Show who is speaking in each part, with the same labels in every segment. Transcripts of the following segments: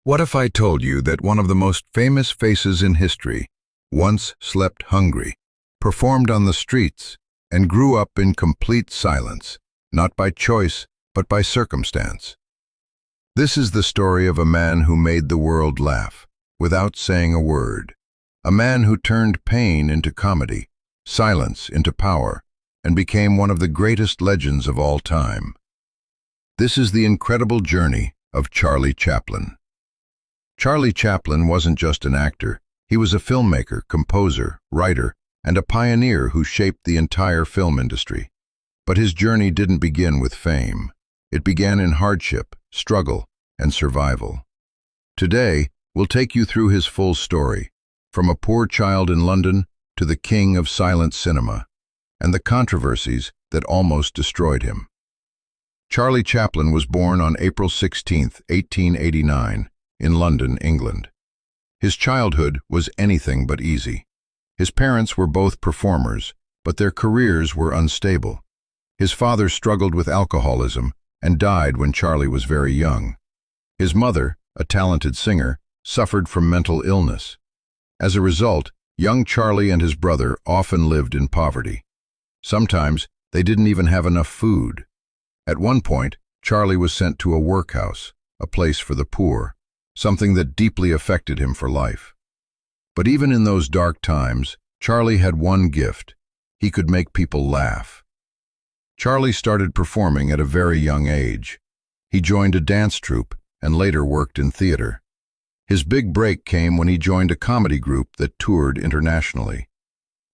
Speaker 1: What if I told you that one of the most famous faces in history once slept hungry, performed on the streets, and grew up in complete silence, not by choice, but by circumstance? This is the story of a man who made the world laugh, without saying a word. A man who turned pain into comedy, silence into power, and became one of the greatest legends of all time. This is the incredible journey of Charlie Chaplin. Charlie Chaplin wasn't just an actor. He was a filmmaker, composer, writer, and a pioneer who shaped the entire film industry. But his journey didn't begin with fame. It began in hardship, struggle, and survival. Today, we'll take you through his full story, from a poor child in London to the king of silent cinema, and the controversies that almost destroyed him. Charlie Chaplin was born on April 16, 1889, in London, England. His childhood was anything but easy. His parents were both performers, but their careers were unstable. His father struggled with alcoholism and died when Charlie was very young. His mother, a talented singer, suffered from mental illness. As a result, young Charlie and his brother often lived in poverty. Sometimes they didn't even have enough food. At one point, Charlie was sent to a workhouse, a place for the poor, something that deeply affected him for life. But even in those dark times, Charlie had one gift. He could make people laugh. Charlie started performing at a very young age. He joined a dance troupe and later worked in theater. His big break came when he joined a comedy group that toured internationally.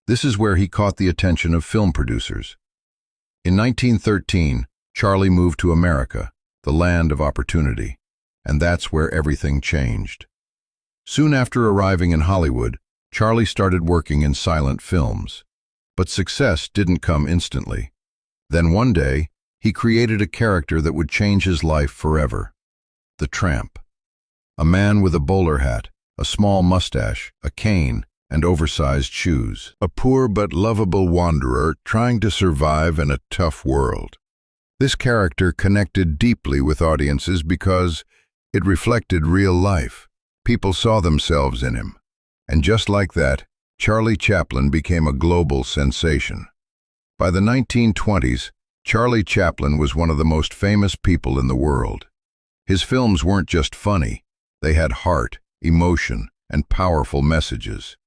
Speaker 1: This is where he caught the attention of film producers. In 1913, Charlie moved to America, the land of opportunity, and that's where everything changed. Soon after arriving in Hollywood, Charlie started working in silent films. But success didn't come instantly. Then one day, he created a character that would change his life forever: the Tramp. A man with a bowler hat, a small mustache, a cane, and oversized shoes. A poor but lovable wanderer trying to survive in a tough world. This character connected deeply with audiences because it reflected real life. People saw themselves in him. And just like that, Charlie Chaplin became a global sensation. By the 1920s, Charlie Chaplin was one of the most famous people in the world. His films weren't just funny. They had heart, emotion, and powerful messages.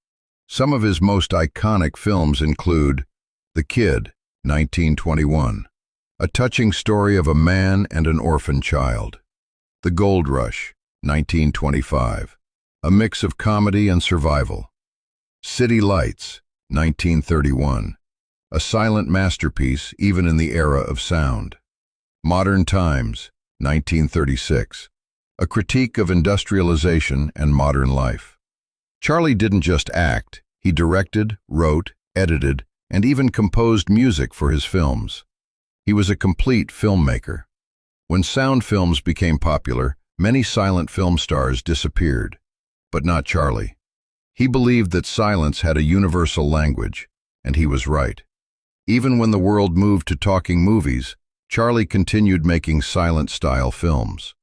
Speaker 1: Some of his most iconic films include The Kid, 1921, a touching story of a man and an orphan child. The Gold Rush, 1925, a mix of comedy and survival. City Lights, 1931, a silent masterpiece even in the era of sound. Modern Times, 1936, a critique of industrialization and modern life. Charlie didn't just act, he directed, wrote, edited, and even composed music for his films. He was a complete filmmaker. When sound films became popular, many silent film stars disappeared. But not Charlie. He believed that silence had a universal language, and he was right. Even when the world moved to talking movies, Charlie continued making silent-style films.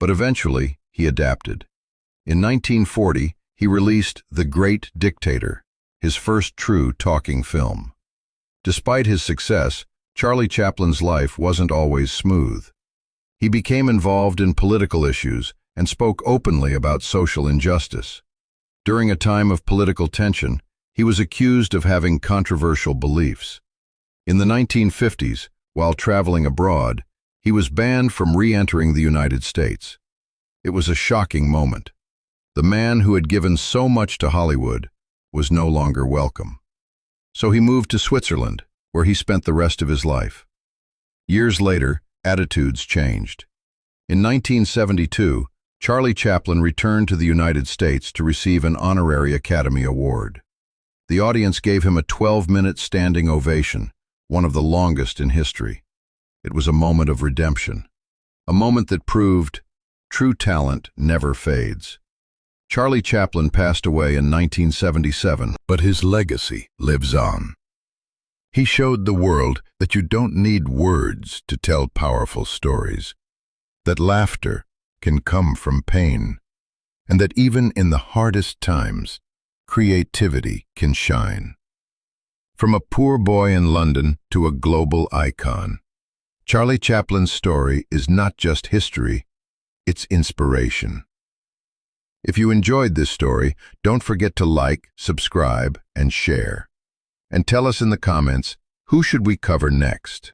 Speaker 1: But eventually, he adapted. In 1940, he released The Great Dictator, his first true talking film. Despite his success, Charlie Chaplin's life wasn't always smooth. He became involved in political issues and spoke openly about social injustice. During a time of political tension, he was accused of having controversial beliefs. In the 1950s, while traveling abroad, he was banned from re-entering the United States. It was a shocking moment. The man who had given so much to Hollywood was no longer welcome. So he moved to Switzerland, where he spent the rest of his life. Years later, attitudes changed. In 1972, Charlie Chaplin returned to the United States to receive an honorary Academy Award. The audience gave him a 12-minute standing ovation, one of the longest in history. It was a moment of redemption, a moment that proved true talent never fades. Charlie Chaplin passed away in 1977, but his legacy lives on. He showed the world that you don't need words to tell powerful stories, that laughter can come from pain, and that even in the hardest times, creativity can shine. From a poor boy in London to a global icon, Charlie Chaplin's story is not just history, it's inspiration. If you enjoyed this story, don't forget to like, subscribe, and share. And tell us in the comments, who should we cover next?